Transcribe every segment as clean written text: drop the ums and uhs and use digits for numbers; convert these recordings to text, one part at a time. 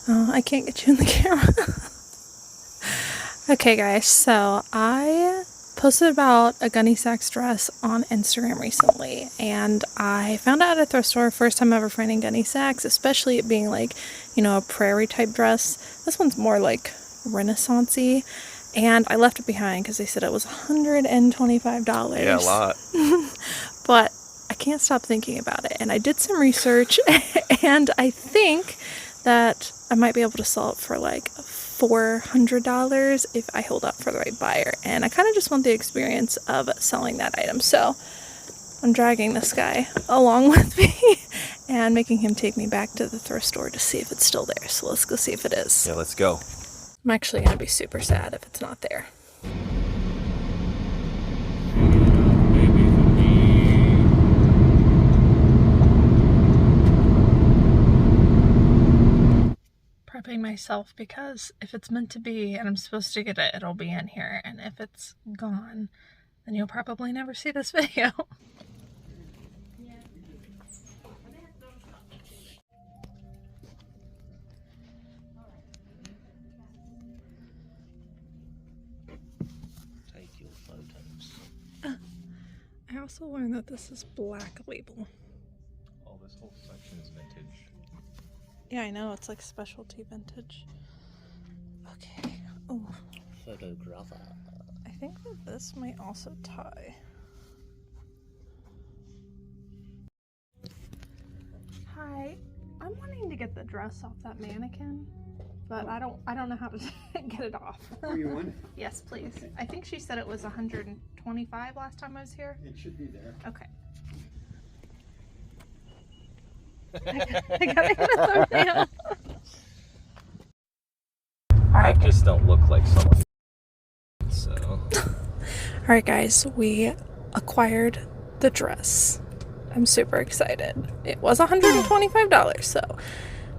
Oh, I can't get you in the camera. Okay guys, so I posted about a Gunne Sax dress on Instagram recently, and I found out at a thrift store, first time ever finding Gunne Sax, especially it being like, you know, a prairie type dress. This one's more like Renaissance-y, and I left it behind because they said it was $125. Yeah, a lot. But I can't stop thinking about it, and I did some research and I think that I might be able to sell it for like $400 if I hold up for the right buyer, and I kind of just want the experience of selling that item. So I'm dragging this guy along with me and making him take me back to the thrift store to see if it's still there. So let's go see if it is. Yeah, let's go. I'm actually going to be super sad if it's not there. Prepping myself, because if it's meant to be and I'm supposed to get it, it'll be in here, and if it's gone, then you'll probably never see this video. Take your photos. I also learned that this is Black Label. Oh, this whole section is vintage. Yeah, I know, it's like specialty vintage. Okay. Oh, Photographer. I think that this might also tie. Hi, I'm wanting to get the dress off that mannequin, but I don't know how to get it off. Oh, you want? Yes, please. I think she said it was 125 last time I was here. It should be there. Okay. I gotta get a thumbnail. I just don't look like someone. So. Alright guys, we acquired the dress. I'm super excited. It was $125, so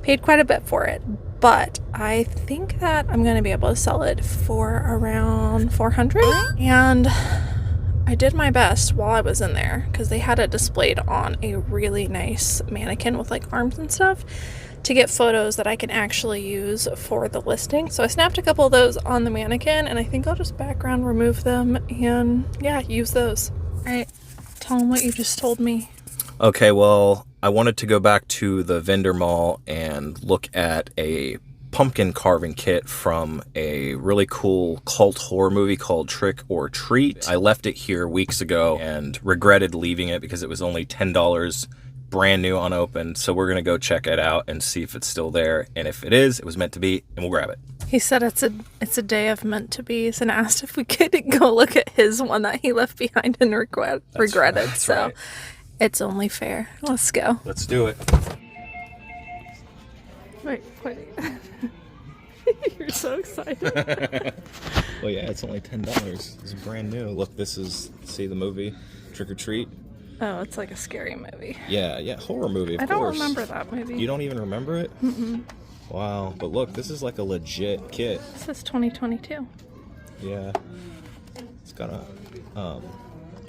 paid quite a bit for it. But I think that I'm going to be able to sell it for around $400. And I did my best while I was in there, because they had it displayed on a really nice mannequin with like arms and stuff, to get photos that I can actually use for the listing. So I snapped a couple of those on the mannequin, and I think I'll just background remove them and yeah, use those. Alright, tell them what you just told me. Okay, well, I wanted to go back to the vendor mall and look at a pumpkin carving kit from a really cool cult horror movie called Trick or Treat. I left it here weeks ago and regretted leaving it because it was only $10, brand new, unopened. So we're gonna go check it out and see if it's still there, and if it is, it was meant to be, and we'll grab it. He said it's a day of meant to be's, and asked if we could go look at his one that he left behind and regretted. That's so right. It's only fair. Let's go. Let's do it. Wait. You're so excited. Well, yeah, it's only $10. It's brand new. Look, this is, see the movie Trick or Treat? Oh, it's like a scary movie. Yeah, horror movie, of course. I don't remember that movie. You don't even remember it? Mm-mm. Wow, but look, this is like a legit kit. This is 2022. Yeah. It's got a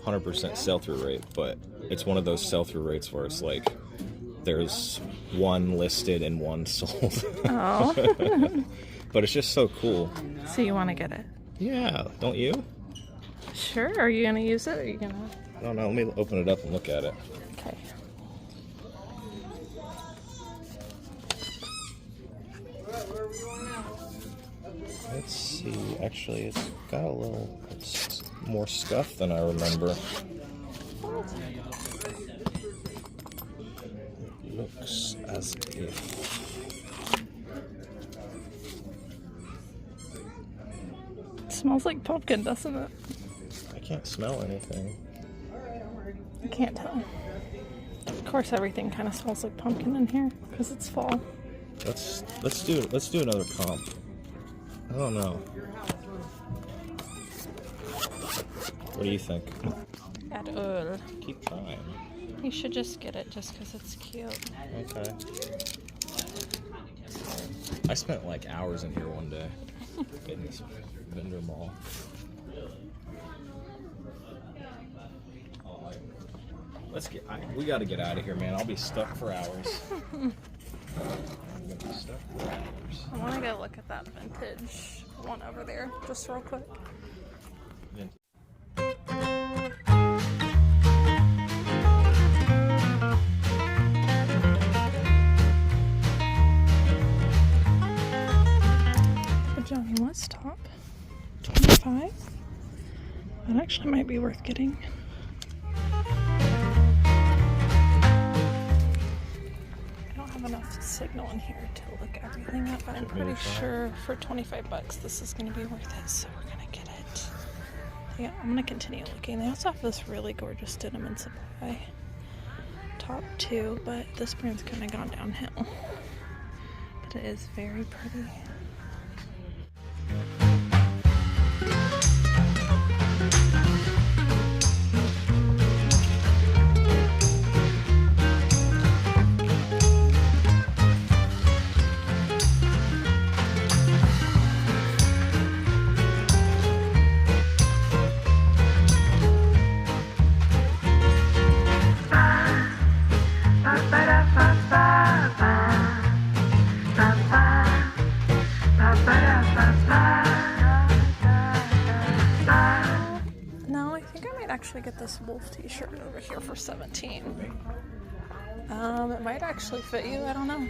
100% sell-through rate, but it's one of those sell-through rates where it's like there's one listed and one sold. Oh. But it's just so cool. So you want to get it? Yeah, don't you? Sure. Are you going to use it, or are you going to... I don't know, let me open it up and look at it. Okay. Let's see, actually it's got a little, it's more scuff than I remember. It looks as if... It smells like pumpkin, doesn't it? I can't smell anything. I can't tell. Of course, everything kind of smells like pumpkin in here because it's fall. Let's do another comp. I don't know. What do you think? At all. Keep trying. You should just get it just because it's cute. Okay. I spent like hours in here one day getting this vendor mall. We gotta get out of here, man. I'll be stuck for hours. I'm gonna be stuck for hours. look at that vintage one over there just real quick. The Johnny West top, 25. That actually might be worth getting. Enough signal in here to look everything up, but I'm pretty sure for 25 bucks this is going to be worth it, so we're going to get it. Yeah, I'm going to continue looking. They also have this really gorgeous denim and supply top too, but this brand's kind of gone downhill, but it is very pretty. Actually get this wolf t-shirt over here for $17. It might actually fit you, I don't know.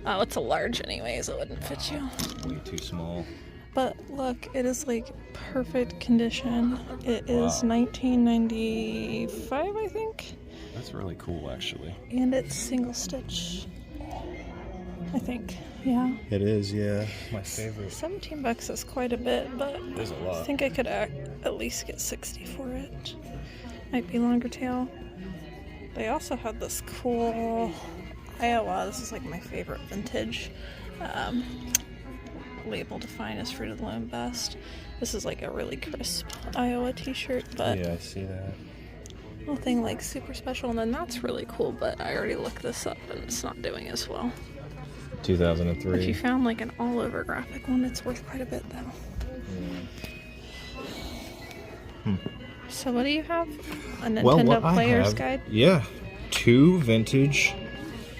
Oh, it's a large anyways, it wouldn't fit you. Way too small. But look, it is like perfect condition. It is $19.95, I think. That's really cool, actually. And it's single stitch, I think. Yeah. It is, yeah. My favorite. 17 bucks is quite a bit, but There's a lot. I think I could at least get 60 for it. Might be longer tail. They also had this cool Iowa. This is like my favorite vintage label to find is Fruit of the Loom Best. This is like a really crisp Iowa t-shirt, but yeah, I see that. nothing like super special. And then that's really cool, but I already looked this up and it's not doing as well. 2003. If you found like an all-over graphic one, it's worth quite a bit though. Yeah. So what do you have? A Nintendo Player's Guide? Yeah, 2 vintage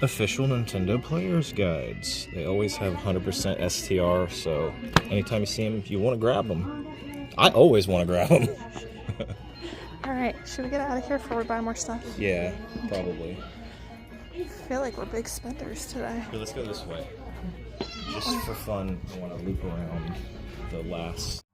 official Nintendo Player's Guides. They always have 100% STR, so anytime you see them, you want to grab them. I always want to grab them. Alright, should we get out of here before we buy more stuff? Yeah, probably. I feel like we're big spenders today. Here, let's go this way. Just for fun, I want to loop around the last.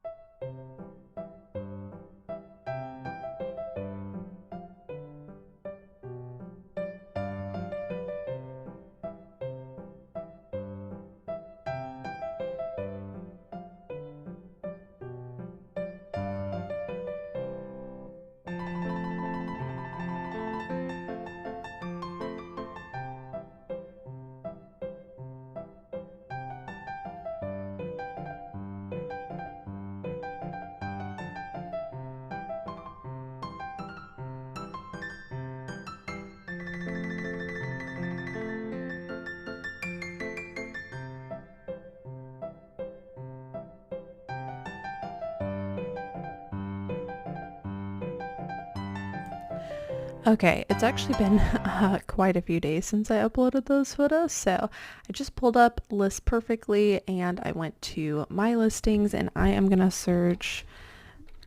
Okay, it's actually been quite a few days since I uploaded those photos, so I just pulled up List Perfectly and I went to my listings and I am going to search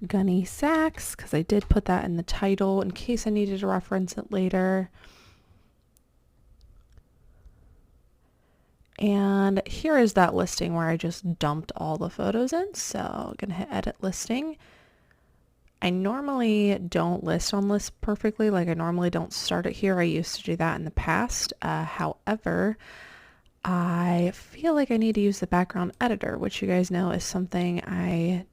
Gunne Sax because I did put that in the title in case I needed to reference it later. And here is that listing where I just dumped all the photos in, so I'm going to hit edit listing. I normally don't list on List Perfectly, like I normally don't start it here. I used to do that in the past. However, I feel like I need to use the background editor, which you guys know is something I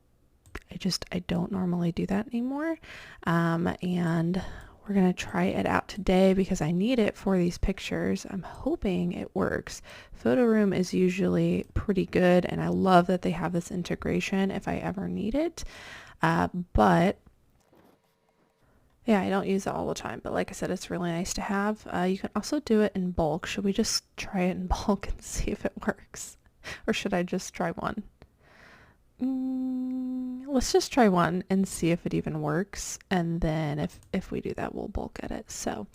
don't normally do that anymore. And we're going to try it out today because I need it for these pictures. I'm hoping it works. Photo Room is usually pretty good and I love that they have this integration if I ever need it. But yeah, I don't use it all the time, but like I said, it's really nice to have. You can also do it in bulk. Should we just try it in bulk and see if it works? Or should I just try one? Let's just try one and see if it even works. And then if we do that, we'll bulk edit. So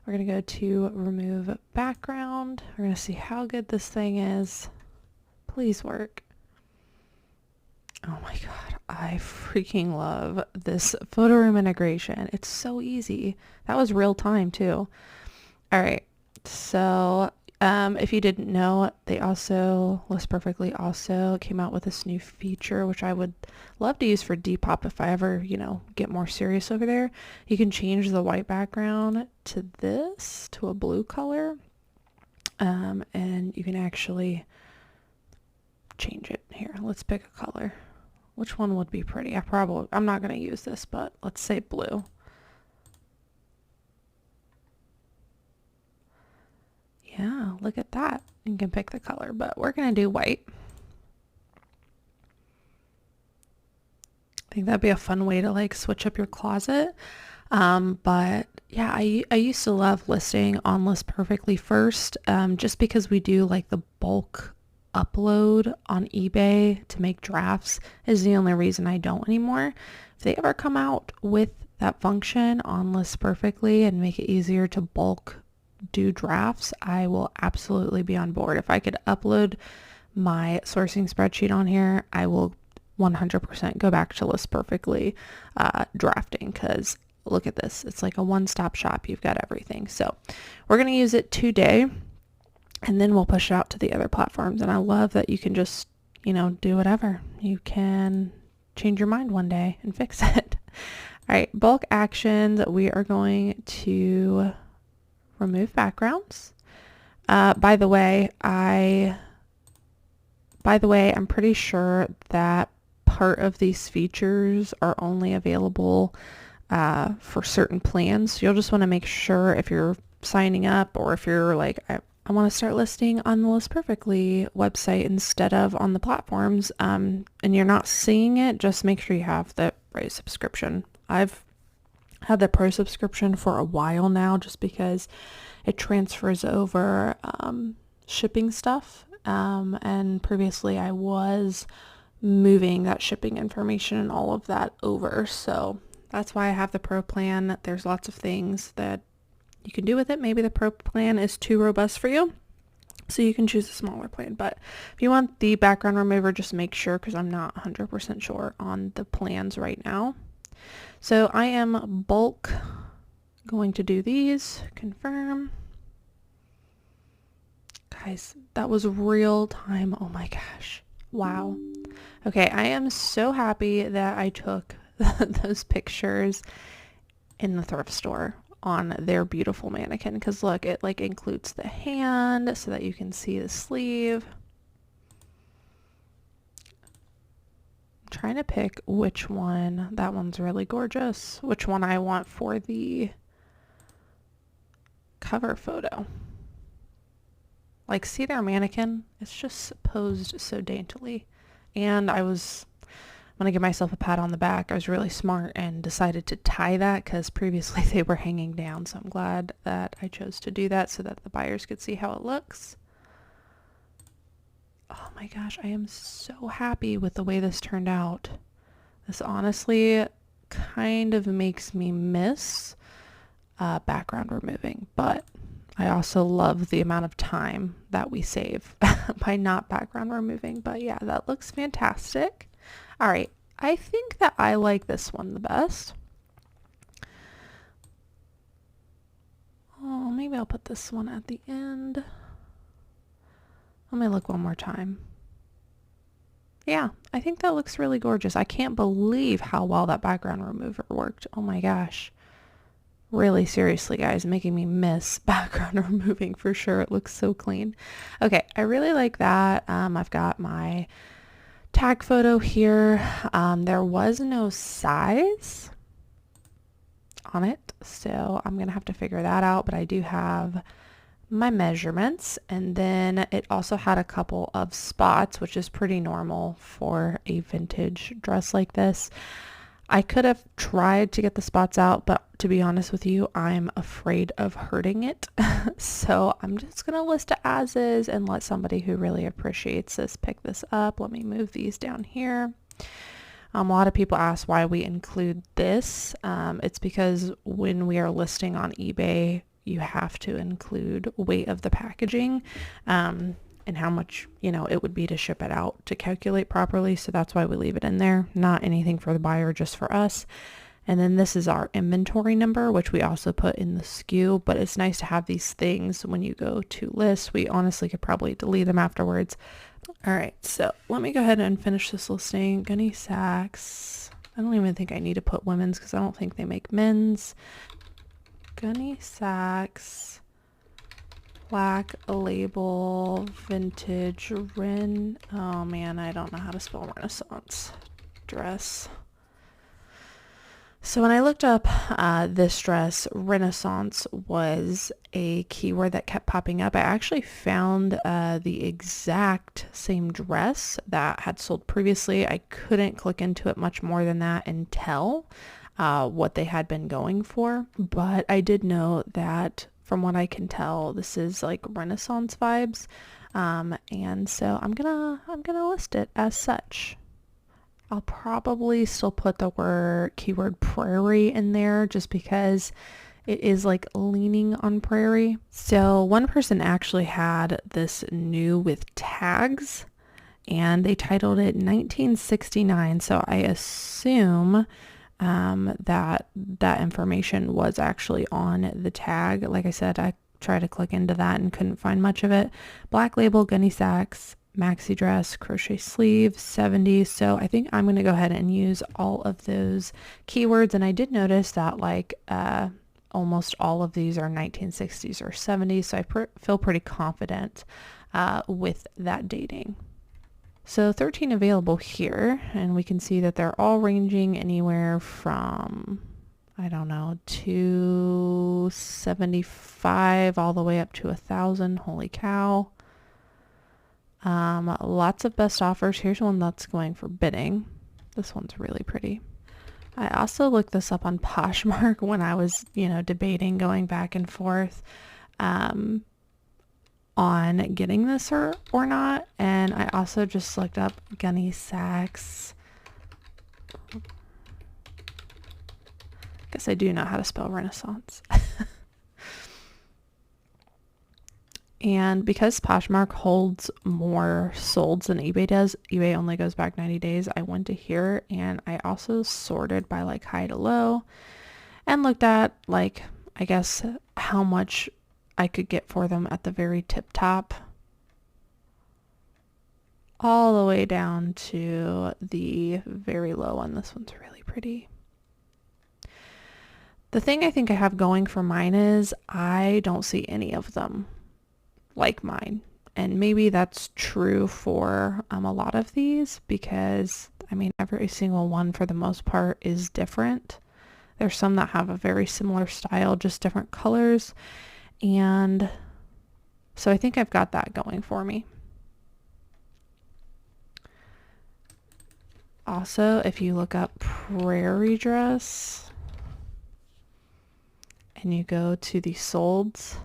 we're going to go to remove background. We're going to see how good this thing is. Please work. Oh my God, I freaking love this photo room integration. It's so easy. That was real time too. All right, so if you didn't know, they also, List Perfectly also came out with this new feature, which I would love to use for Depop if I ever, you know, get more serious over there. You can change the white background to this, to a blue color, and you can actually change it. Here, let's pick a color. Which one would be pretty? I'm not going to use this, but let's say blue. Yeah, look at that. You can pick the color, but we're going to do white. I think that'd be a fun way to like switch up your closet. But yeah, I used to love listing on List Perfectly first, just because we do like the bulk upload on eBay to make drafts is the only reason I don't anymore. If they ever come out with that function on List Perfectly and make it easier to bulk do drafts, I will absolutely be on board. If I could upload my sourcing spreadsheet on here, I will 100% go back to List Perfectly drafting, because look at this. It's like a one-stop shop. You've got everything. So we're going to use it today, and then we'll push it out to the other platforms. And I love that you can just, you know, do whatever. You can change your mind one day and fix it. All right, bulk actions. We are going to remove backgrounds. By the way, I'm pretty sure that part of these features are only available for certain plans. So you'll just want to make sure if you're signing up, or if you're like, I want to start listing on the List Perfectly website instead of on the platforms, and you're not seeing it, just make sure you have the right subscription. I've had the pro subscription for a while now, just because it transfers over shipping stuff, and previously I was moving that shipping information and all of that over, so that's why I have the pro plan. There's lots of things that you can do with it. Maybe the pro plan is too robust for you, so you can choose a smaller plan. But if you want the background remover, just make sure, because I'm not 100% sure on the plans right now. So I am bulk going to do these. Confirm. Guys, that was real time. Oh my gosh. Wow. Okay, I am so happy that I took those pictures in the thrift store on their beautiful mannequin, because look, it like includes the hand so that you can see the sleeve. I'm trying to pick which one. That one's really gorgeous. Which one I want for the cover photo. Like, see their mannequin? It's just posed so daintily. And I'm gonna give myself a pat on the back. I was really smart and decided to tie that, because previously they were hanging down. So I'm glad that I chose to do that so that the buyers could see how it looks. Oh my gosh, I am so happy with the way this turned out. This honestly kind of makes me miss background removing, but I also love the amount of time that we save by not background removing. But yeah, that looks fantastic. All right, I think that I like this one the best. Oh, maybe I'll put this one at the end. Let me look one more time. Yeah, I think that looks really gorgeous. I can't believe how well that background remover worked. Oh my gosh. Really, seriously, guys, making me miss background removing for sure. It looks so clean. Okay, I really like that. I've got my tag photo here. There was no size on it, so I'm gonna have to figure that out, but I do have my measurements, and then it also had a couple of spots, which is pretty normal for a vintage dress like this. I could have tried to get the spots out, but to be honest with you, I'm afraid of hurting it. So I'm just going to list it as is and let somebody who really appreciates this pick this up. Let me move these down here. A lot of people ask why we include this. It's because when we are listing on eBay, you have to include weight of the packaging, and how much, it would be to ship it out to calculate properly. So that's why we leave it in there. Not anything for the buyer, just for us. And then this is our inventory number, which we also put in the SKU, but it's nice to have these things when you go to list. We honestly could probably delete them afterwards. All right, so let me go ahead and finish this listing. Gunne Sax. I don't even think I need to put women's because I don't think they make men's. Gunne Sax, black label, vintage, oh man, I don't know how to spell Renaissance dress. So when I looked up this dress, Renaissance was a keyword that kept popping up. I actually found the exact same dress that had sold previously. I couldn't click into it much more than that and tell what they had been going for. But I did know that from what I can tell, this is like Renaissance vibes. And so I'm gonna list it as such. I'll probably still put the keyword prairie in there just because it is like leaning on prairie. So one person actually had this new with tags and they titled it 1969. So I assume that information was actually on the tag. Like I said, I tried to click into that and couldn't find much of it. Black label, Gunne Sax, maxi dress, crochet sleeve, 70s. So I think I'm going to go ahead and use all of those keywords. And I did notice that like almost all of these are 1960s or 70s. So I feel pretty confident with that dating. So 13 available here, and we can see that they're all ranging anywhere from, I don't know, 275 all the way up to 1,000. Holy cow. Lots of best offers. Here's one that's going for bidding. This one's really pretty. I also looked this up on Poshmark when I was, debating going back and forth on getting this or not. And I also just looked up Gunne Sax. Guess I do know how to spell Renaissance. And because Poshmark holds more solds than eBay does, eBay only goes back 90 days, I went to here and I also sorted by like high to low and looked at like, I guess, how much I could get for them at the very tip top, all the way down to the very low one. This one's really pretty. The thing I think I have going for mine is I don't see any of them like mine, and maybe that's true for a lot of these, because I mean every single one for the most part is different. There's some that have a very similar style, just different colors, and so I think I've got that going for me. Also, if you look up prairie dress and you go to the solds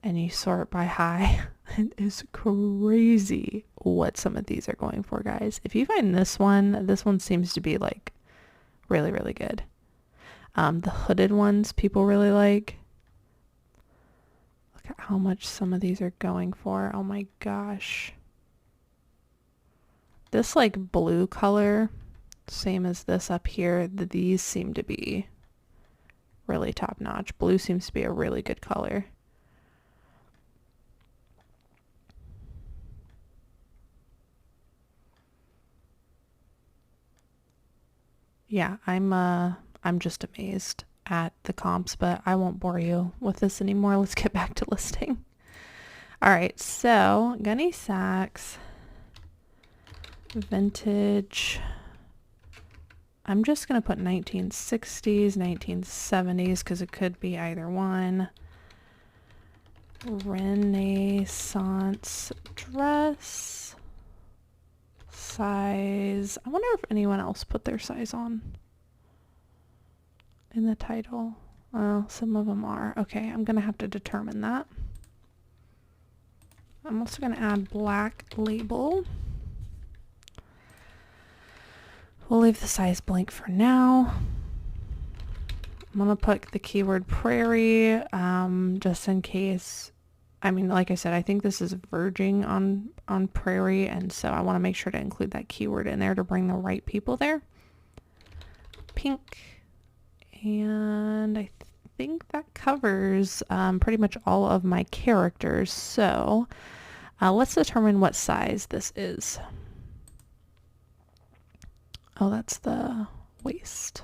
and you sort by high, it is crazy what some of these are going for, guys. If you find this one seems to be like really, really good. The hooded ones people really like. Look at how much some of these are going for. Oh my gosh. This like blue color, same as this up here, these seem to be really top notch. Blue seems to be a really good color. Yeah, I'm just amazed at the comps, but I won't bore you with this anymore. Let's get back to listing. All right, so Gunne Sax, vintage. I'm just going to put 1960s, 1970s, because it could be either one. Renaissance dress. Size. I wonder if anyone else put their size on in the title. Well, some of them are. Okay, I'm going to have to determine that. I'm also going to add black label. We'll leave the size blank for now. I'm gonna put the keyword prairie, just in case. I mean, like I said, I think this is verging on prairie, and so I want to make sure to include that keyword in there to bring the right people there. Pink, and I think that covers pretty much all of my characters. So let's determine what size this is. Oh, that's the waist.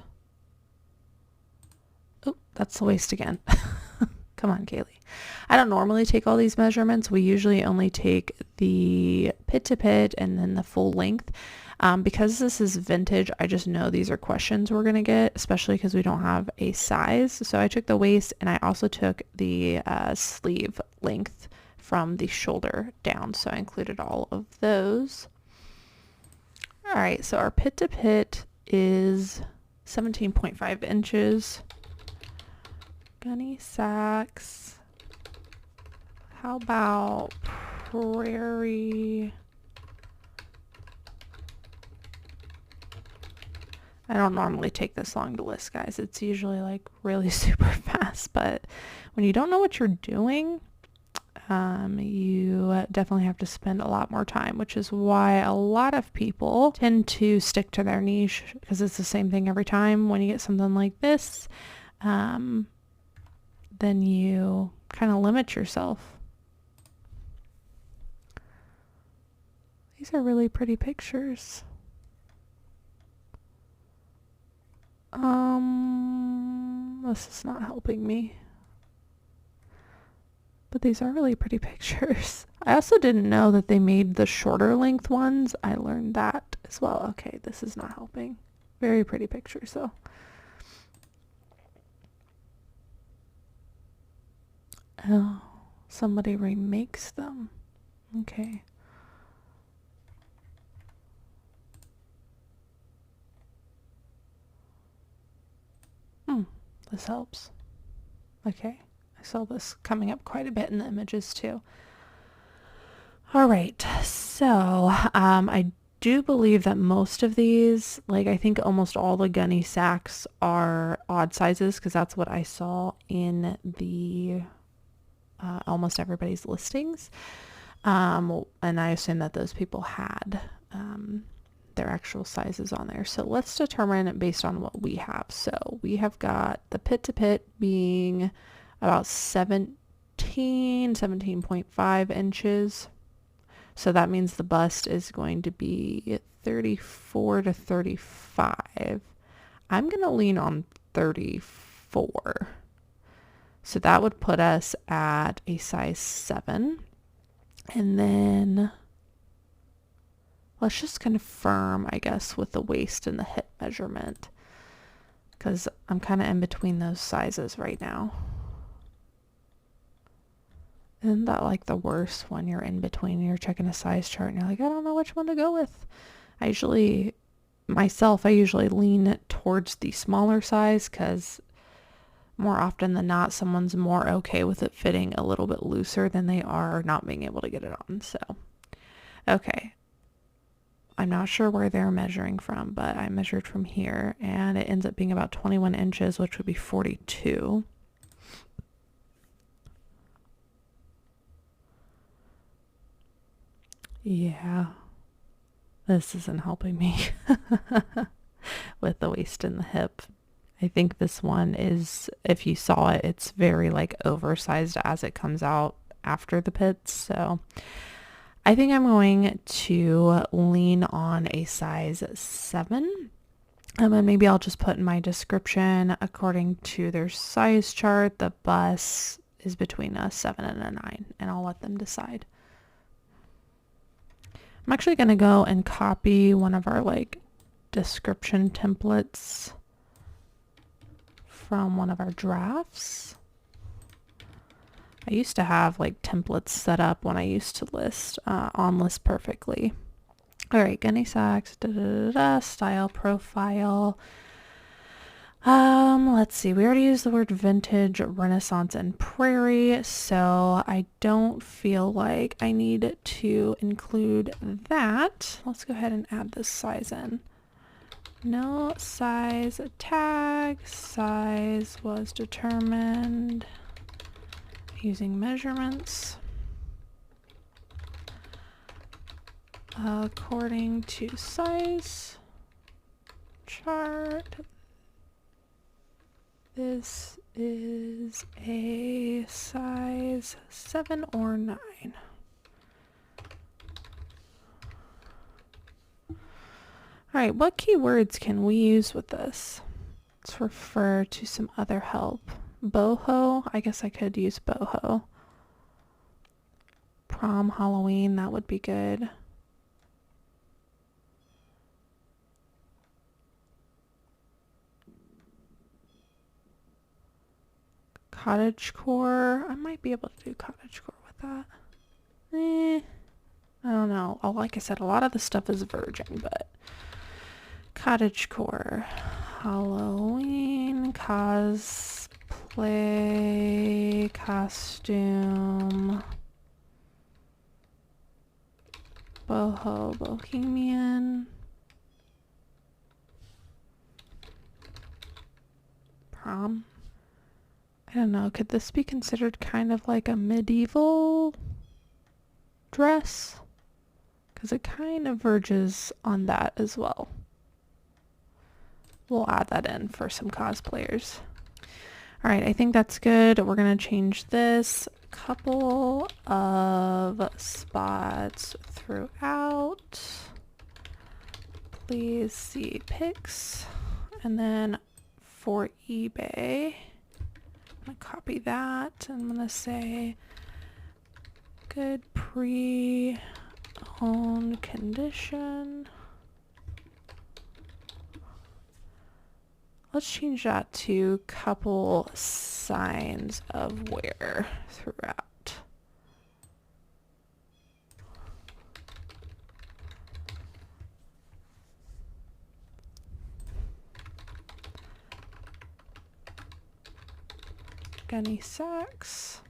Oh, that's the waist again. Come on, Cayley. I don't normally take all these measurements. We usually only take the pit to pit and then the full length. Because this is vintage, I just know these are questions we're going to get, especially because we don't have a size. So I took the waist, and I also took the sleeve length from the shoulder down. So I included all of those. All right, so our pit to pit is 17.5 inches. Gunne Sax. How about prairie? I don't normally take this long to list, guys. It's usually like really super fast, but when you don't know what you're doing, you definitely have to spend a lot more time, which is why a lot of people tend to stick to their niche, because it's the same thing every time. When you get something like this, then you kind of limit yourself. These are really pretty pictures. This is not helping me. But these are really pretty pictures. I also didn't know that they made the shorter length ones. I learned that as well. Okay, this is not helping. Very pretty pictures though. Oh, somebody remakes them. Okay. This helps. Okay. I saw this coming up quite a bit in the images too. All right. So, I do believe that most of these, like I think almost all the Gunne Sax are odd sizes, because that's what I saw in the almost everybody's listings. And I assume that those people had their actual sizes on there. So let's determine based on what we have. So we have got the pit to pit being about 17.5 inches. So that means the bust is going to be 34 to 35. I'm going to lean on 34. So that would put us at a size 7. And then let's just confirm, I guess, with the waist and the hip measurement, because I'm kind of in between those sizes right now. Isn't that like the worst when you're in between, you're checking a size chart and you're like, I don't know which one to go with. I usually lean towards the smaller size, because more often than not, someone's more okay with it fitting a little bit looser than they are not being able to get it on. So, okay. I'm not sure where they're measuring from, but I measured from here, and it ends up being about 21 inches, which would be 42. Yeah, this isn't helping me with the waist and the hip. I think this one is, if you saw it, it's very like oversized as it comes out after the pits. So I think I'm going to lean on a size 7. And maybe I'll just put in my description, according to their size chart, the bust is between a 7 and a 9, and I'll let them decide. I'm actually going to go and copy one of our like description templates from one of our drafts. I used to have like templates set up when I used to list on List Perfectly. All right, Gunne Sax, style profile. Let's see. We already used the word vintage, Renaissance, and prairie, so I don't feel like I need to include that. Let's go ahead and add this size in. No size tag. Size was determined using measurements according to size chart. This is a size 7 or 9. Alright, what keywords can we use with this? Let's refer to some other help. Boho, I guess I could use boho. Prom, Halloween, that would be good. Cottagecore, I might be able to do cottagecore with that. I don't know. Like I said, a lot of the stuff is virgin, but cottagecore, Halloween, cosplay, costume, boho, bohemian, prom. I don't know, could this be considered kind of like a medieval dress? Because it kind of verges on that as well. We'll add that in for some cosplayers. Alright, I think that's good. We're going to change this. Couple of spots throughout. Please see pics. And then for eBay, I'm going to copy that. I'm going to say good pre-owned condition. Let's change that to couple signs of wear throughout. Gunne Sax,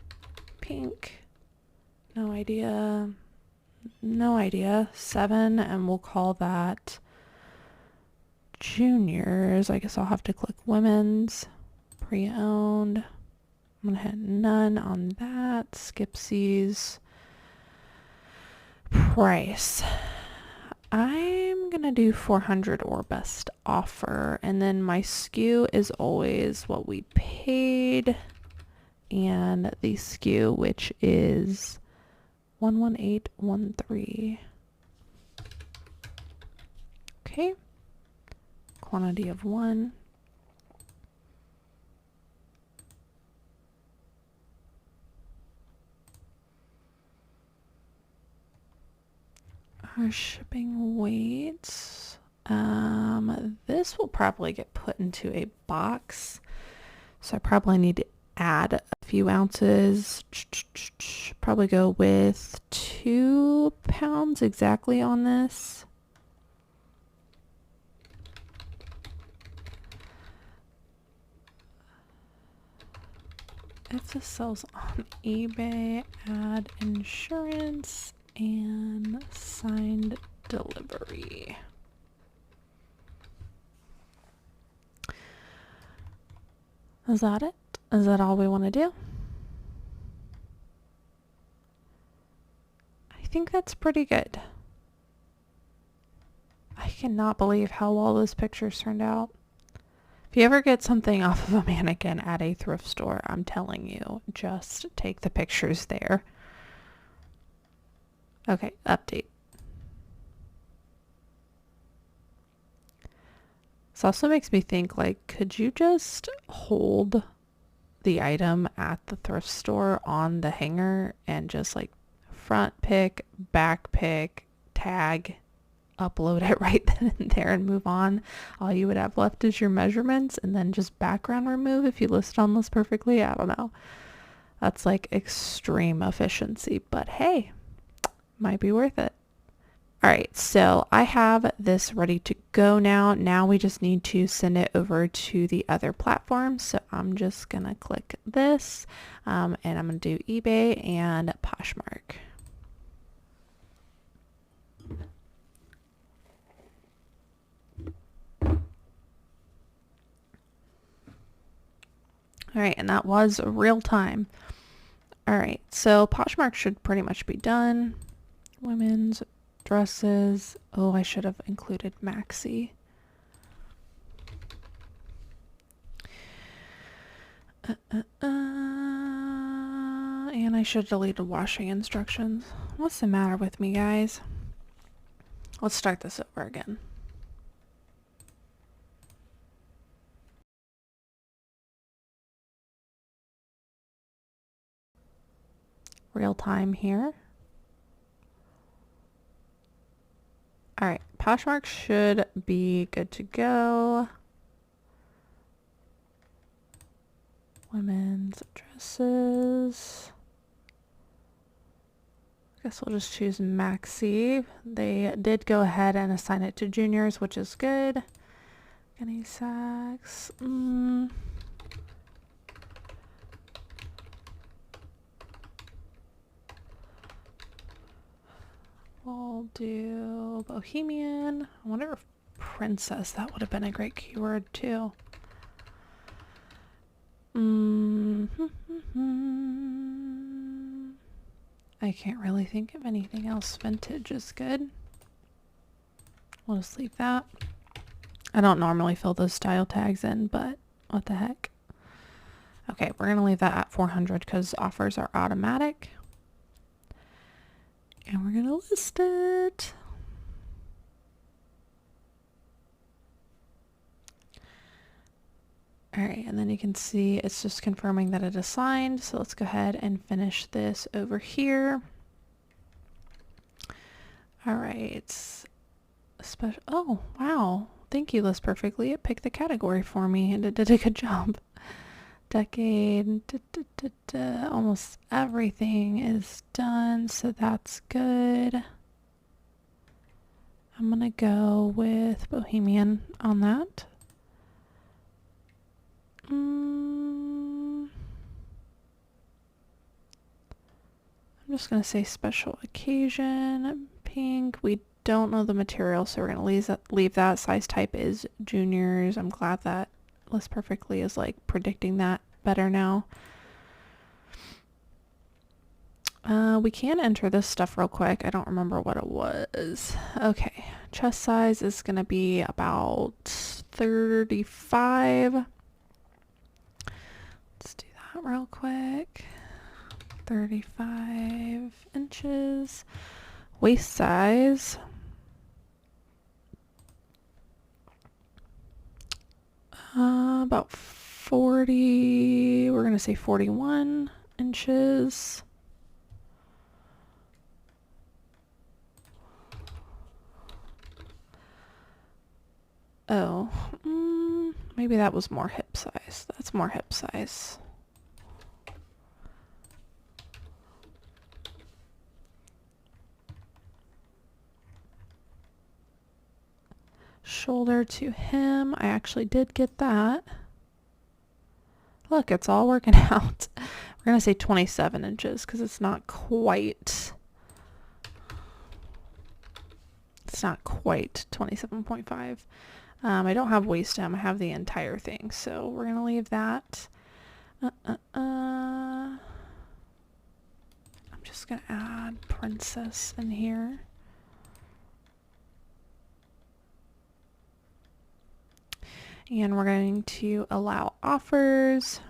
pink, no idea, 7, and we'll call that juniors. I guess I'll have to click women's, pre-owned. I'm gonna hit none on that. Skipsies. Price. I'm gonna do 400 or best offer, and then my SKU is always what we paid, and the SKU, which is 11813. Okay. Quantity of 1. Our shipping weights. This will probably get put into a box, so I probably need to add a few ounces. Probably go with 2 pounds exactly on this. If this sells on eBay, add insurance and signed delivery. Is that it? Is that all we want to do? I think that's pretty good. I cannot believe how well those pictures turned out. If you ever get something off of a mannequin at a thrift store, I'm telling you, just take the pictures there. Okay, update. This also makes me think, like, could you just hold the item at the thrift store on the hanger and just like front pick, back pick, tag, upload it right then and there and move on? All you would have left is your measurements and then just background remove if you list on this perfectly. I don't know. That's like extreme efficiency, but hey, might be worth it. All right, so I have this ready to go now. Now we just need to send it over to the other platforms. So I'm just gonna click this and I'm gonna do eBay and Poshmark. All right, and that was real time. All right, so Poshmark should pretty much be done. Women's dresses. Oh, I should have included maxi. And I should delete the washing instructions. What's the matter with me, guys? Let's start this over again. Real time here. All right, Poshmark should be good to go. Women's dresses. I guess we'll just choose maxi. They did go ahead and assign it to juniors, which is good. Gunne Sax. We'll do bohemian. I wonder if princess, that would have been a great keyword too. I can't really think of anything else. Vintage is good. We'll just leave that. I don't normally fill those style tags in, but what the heck. Okay, we're going to leave that at 400 because offers are automatic. And we're going to list it. All right, and then you can see it's just confirming that it is signed. So let's go ahead and finish this over here. All right. Special. Oh, wow. Thank you, List Perfectly. It picked the category for me and it did a good job. Decade. Almost everything is done, so that's good. I'm going to go with Bohemian on that. I'm just going to say special occasion, pink. We don't know the material, so we're going to leave that. Size type is juniors. I'm glad that List Perfectly is like predicting that better now. We can enter this stuff real quick. I don't remember what it was. Okay, chest size is going to be about 35. Let's do that real quick. 35 inches. Waist size. About 40, we're going to say 41 inches. Oh, maybe that was more hip size. That's more hip size. Shoulder to hem. I actually did get that. Look, it's all working out. We're going to say 27 inches because it's not quite 27.5. I don't have waist hem. I have the entire thing, so we're going to leave that. I'm just going to add princess in here. And we're going to allow offers.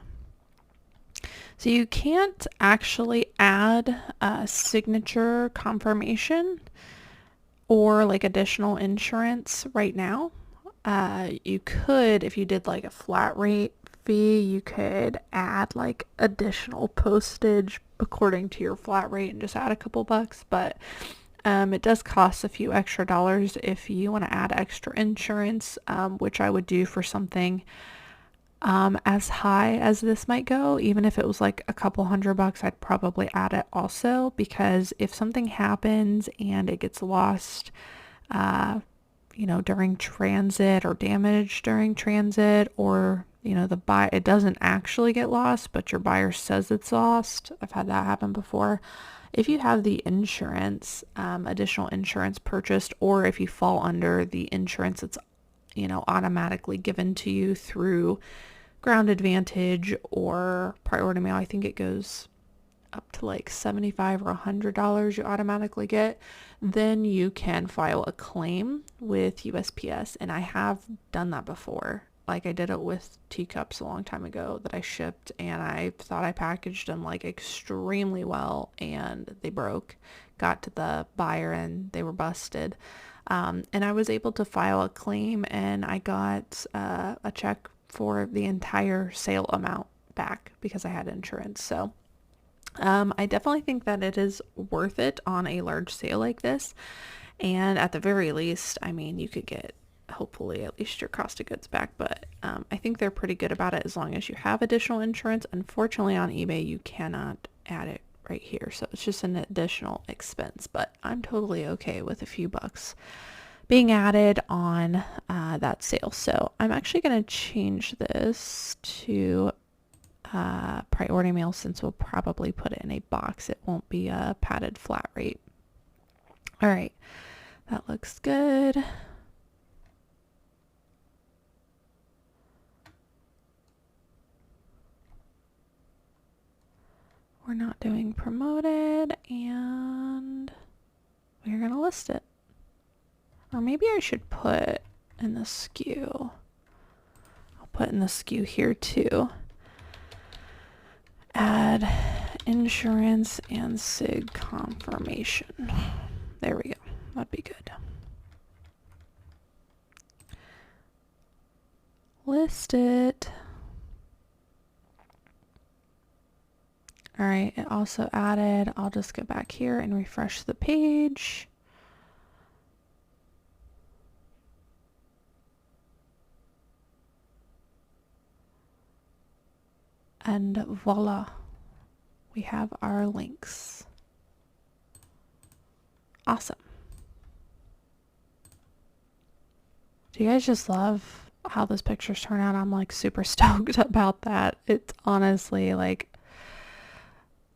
So you can't actually add a signature confirmation or like additional insurance right now. You could, if you did like a flat rate fee, you could add like additional postage according to your flat rate and just add a couple bucks, but it does cost a few extra dollars if you want to add extra insurance, which I would do for something as high as this might go. Even if it was like a couple $100, I'd probably add it also, because if something happens and it gets lost, during transit or damaged during transit, or, it doesn't actually get lost, but your buyer says it's lost. I've had that happen before. If you have the insurance, additional insurance purchased, or if you fall under the insurance that's, automatically given to you through Ground Advantage or Priority Mail, I think it goes up to like $75 or $100 you automatically get, then you can file a claim with USPS. And I have done that before. Like I did it with teacups a long time ago that I shipped, and I thought I packaged them like extremely well, and they broke. Got to the buyer and they were busted. And I was able to file a claim, and I got a check for the entire sale amount back because I had insurance. So I definitely think that it is worth it on a large sale like this. And at the very least, I mean, you could get hopefully at least your cost of goods back, but I think they're pretty good about it as long as you have additional insurance. Unfortunately on eBay you cannot add it right here, so it's just an additional expense, but I'm totally okay with a few bucks being added on that sale. So I'm actually going to change this to priority mail, since we'll probably put it in a box. It won't be a padded flat rate. All right, that looks good. We're not doing promoted, and we're going to list it. Or maybe I should put in the SKU. I'll put in the SKU here too. Add insurance and SIG confirmation. There we go. That'd be good. List it. All right, it also added, I'll just go back here and refresh the page. And voila, we have our links. Awesome. Do you guys just love how this pictures turn out? I'm like super stoked about that. It's honestly like,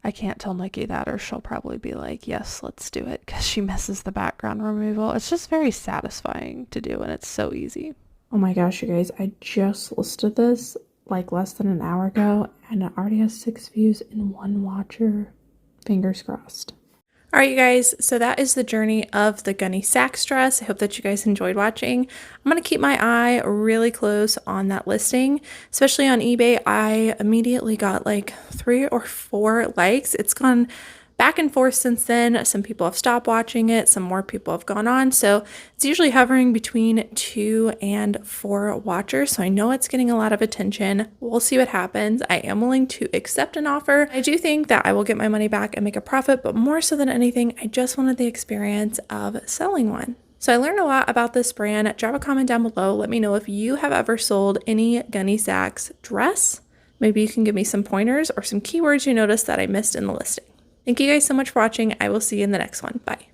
I can't tell Nikki that, or she'll probably be like, yes, let's do it, because she misses the background removal. It's just very satisfying to do, and it's so easy. Oh my gosh, you guys, I just listed this like less than an hour ago, and it already has 6 views and 1 watcher. Fingers crossed. All right, you guys, so that is the journey of the Gunne Sax dress. I hope that you guys enjoyed watching. I'm going to keep my eye really close on that listing, especially on eBay. I immediately got like 3 or 4 likes. It's gone back and forth since then. Some people have stopped watching it. Some more people have gone on. So it's usually hovering between 2 and 4 watchers. So I know it's getting a lot of attention. We'll see what happens. I am willing to accept an offer. I do think that I will get my money back and make a profit, but more so than anything, I just wanted the experience of selling one. So I learned a lot about this brand. Drop a comment down below. Let me know if you have ever sold any Gunne Sax dress. Maybe you can give me some pointers or some keywords you noticed that I missed in the listing. Thank you guys so much for watching. I will see you in the next one. Bye.